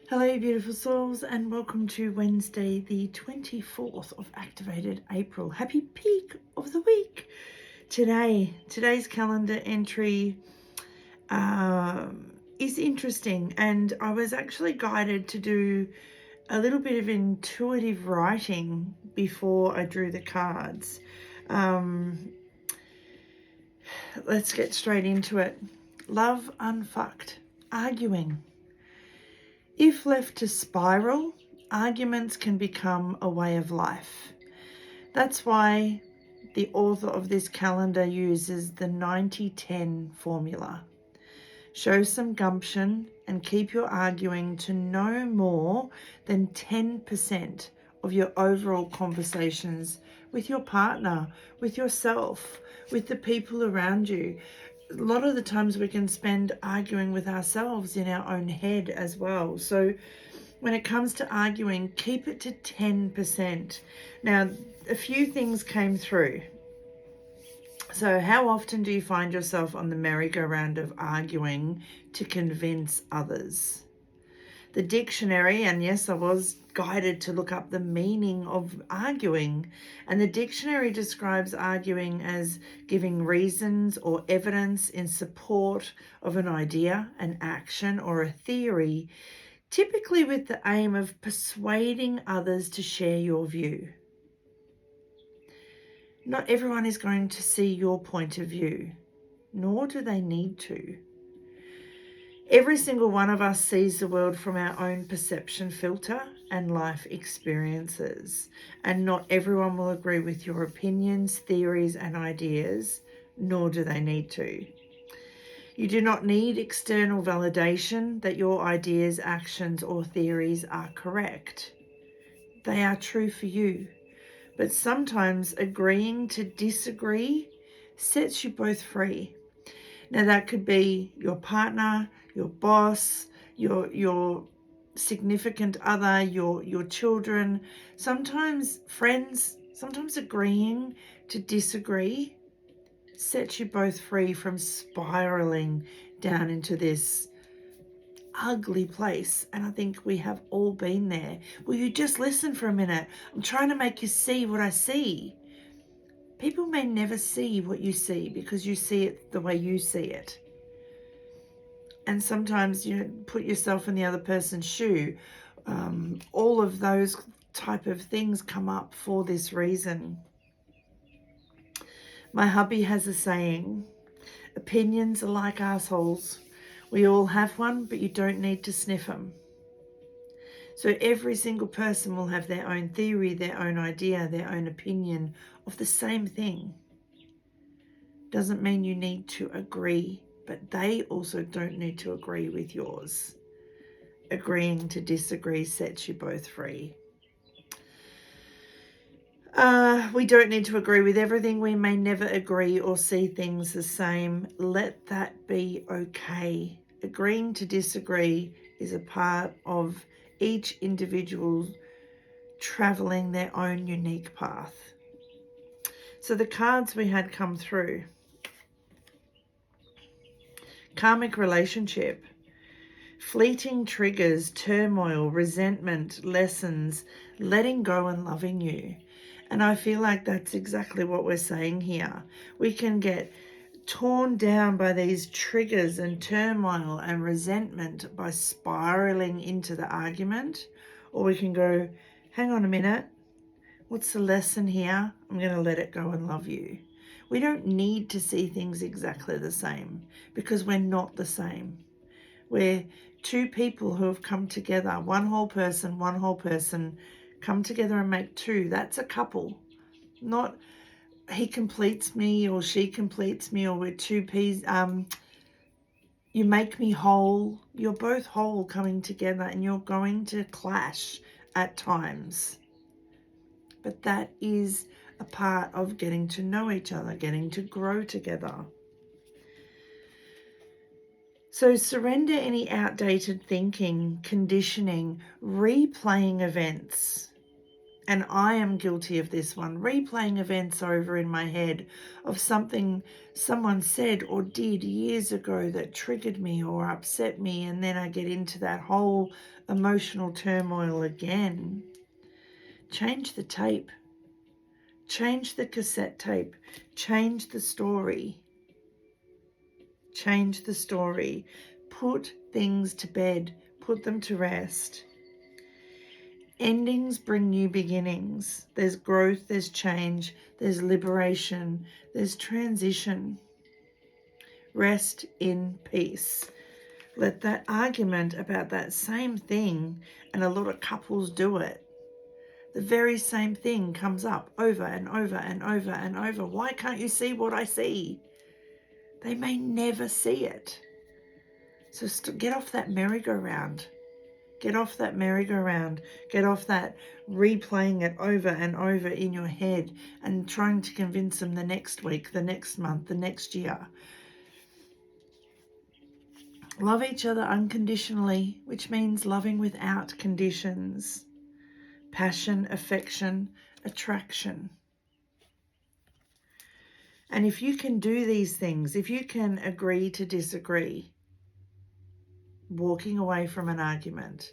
Hello beautiful souls, and welcome to Wednesday the 24th of activated April. Happy peak of the week. Today's calendar entry is interesting, and I was actually guided to do a little bit of intuitive writing before I drew the cards. Let's get straight into it. Love unfucked. Arguing. If left to spiral, arguments can become a way of life. That's why the author of this calendar uses the 90-10 formula. Show some gumption and keep your arguing to no more than 10% of your overall conversations with your partner, with yourself, with the people around you. A lot of the times we can spend arguing with ourselves in our own head as well. So when it comes to arguing, keep it to 10%. Now, a few things came through. So how often do you find yourself on the merry-go-round of arguing to convince others? The dictionary, and yes, I was guided to look up the meaning of arguing, and the dictionary describes arguing as giving reasons or evidence in support of an idea, an action, or a theory, typically with the aim of persuading others to share your view. Not everyone is going to see your point of view, nor do they need to. Every single one of us sees the world from our own perception filter and life experiences, and not everyone will agree with your opinions, theories, and ideas, nor do they need to. You do not need external validation that your ideas, actions, or theories are correct. They are true for you. But sometimes agreeing to disagree sets you both free. Now that could be your partner, your boss, your significant other, your children, sometimes friends. Sometimes agreeing to disagree sets you both free from spiraling down into this ugly place. And I think we have all been there. Will you just listen for a minute? I'm trying to make you see what I see. People may never see what you see because you see it the way you see it. And sometimes you put yourself in the other person's shoe. All of those type of things come up for this reason. My hubby has a saying, opinions are like assholes. We all have one, but you don't need to sniff them. So every single person will have their own theory, their own idea, their own opinion of the same thing. Doesn't mean you need to agree, but they also don't need to agree with yours. Agreeing to disagree sets you both free. We don't need to agree with everything. We may never agree or see things the same. Let that be okay. Agreeing to disagree is a part of each individual traveling their own unique path. So the cards we had come through. Karmic relationship. Fleeting triggers, turmoil, resentment, lessons, letting go and loving you. And I feel like that's exactly what we're saying here. We can get torn down by these triggers and turmoil and resentment by spiraling into the argument, or we can go, hang on a minute, what's the lesson here? I'm going to let it go and love you. We don't need to see things exactly the same because we're not the same. We're two people who have come together, one whole person come together and make two. That's a couple. Not he completes me or she completes me, or we're two peas. You make me whole. You're both whole coming together, and you're going to clash at times. But that is a part of getting to know each other, getting to grow together. So surrender any outdated thinking, conditioning, replaying events. And I am guilty of this one, replaying events over in my head of something someone said or did years ago that triggered me or upset me, and then I get into that whole emotional turmoil again. Change the tape. Change the cassette tape. Change the story. Change the story. Put things to bed. Put them to rest. Endings bring new beginnings. There's growth, there's change, there's liberation, there's transition. Rest in peace. Let that argument about that same thing, and a lot of couples do it, the very same thing comes up over and over and over and over. Why can't you see what I see? They may never see it. So get off that merry-go-round. Get off that merry-go-round. Get off that replaying it over and over in your head and trying to convince them the next week, the next month, the next year. Love each other unconditionally, which means loving without conditions. Passion, affection, attraction. And if you can do these things, if you can agree to disagree, walking away from an argument,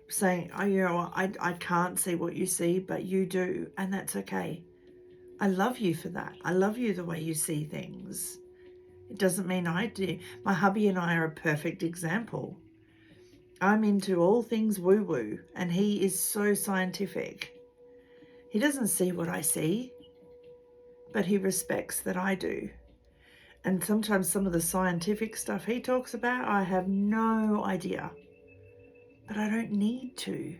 saying, oh, you know, I can't see what you see, but you do, and that's okay. I love you for that. I love you the way you see things. It doesn't mean I do. My hubby and I are a perfect example. I'm into all things woo-woo, and he is so scientific. He doesn't see what I see, but he respects that I do. And sometimes some of the scientific stuff he talks about, I have no idea. But I don't need to.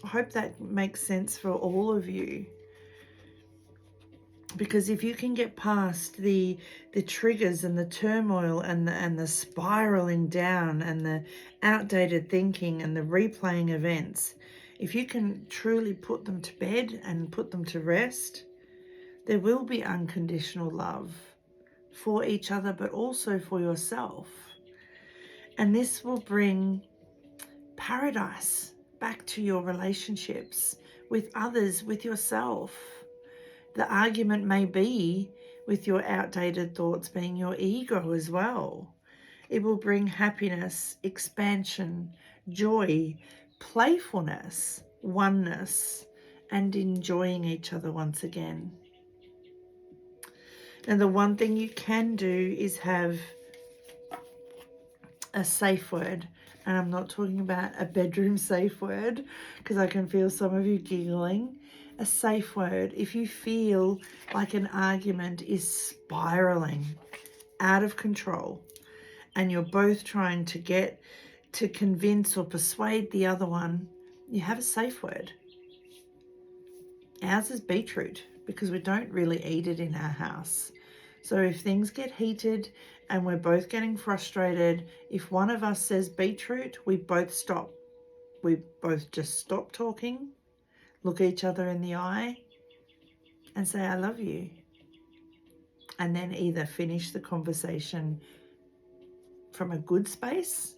I hope that makes sense for all of you. Because if you can get past the triggers and the turmoil and the spiraling down and the outdated thinking and the replaying events, if you can truly put them to bed and put them to rest, there will be unconditional love for each other, but also for yourself. And this will bring paradise back to your relationships with others, with yourself. The argument may be with your outdated thoughts being your ego as well. It will bring happiness, expansion, joy, playfulness, oneness, and enjoying each other once again. And the one thing you can do is have a safe word. And I'm not talking about a bedroom safe word, because I can feel some of you giggling. A safe word. If you feel like an argument is spiraling out of control and you're both trying to get to convince or persuade the other one, you have a safe word. Ours is beetroot, because we don't really eat it in our house. So if things get heated and we're both getting frustrated, if one of us says beetroot, we both stop. We both just stop talking, look each other in the eye and say, I love you. And then either finish the conversation from a good space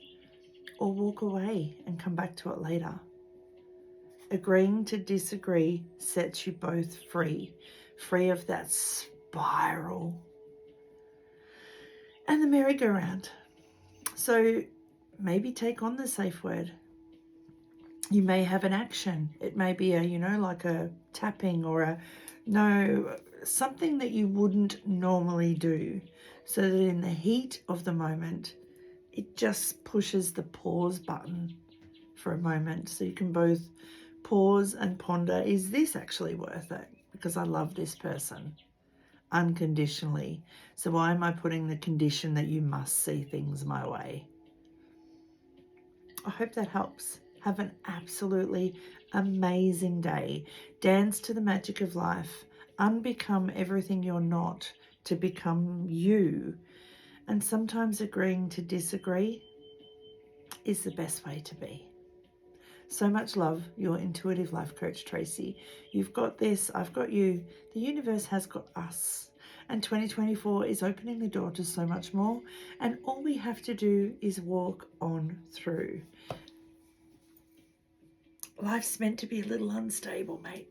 or walk away and come back to it later. Agreeing to disagree sets you both free of that spiral and the merry-go-round. So maybe take on the safe word. You may have an action. It may be like a tapping or something that you wouldn't normally do, so that in the heat of the moment, it just pushes the pause button for a moment, so you can both pause and ponder, is this actually worth it? Because I love this person unconditionally. So why am I putting the condition that you must see things my way? I hope that helps. Have an absolutely amazing day. Dance to the magic of life. Unbecome everything you're not to become you. And sometimes agreeing to disagree is the best way to be. So much love, your intuitive life coach, Tracy. You've got this, I've got you. The universe has got us. And 2024 is opening the door to so much more. And all we have to do is walk on through. Life's meant to be a little unstable, mate.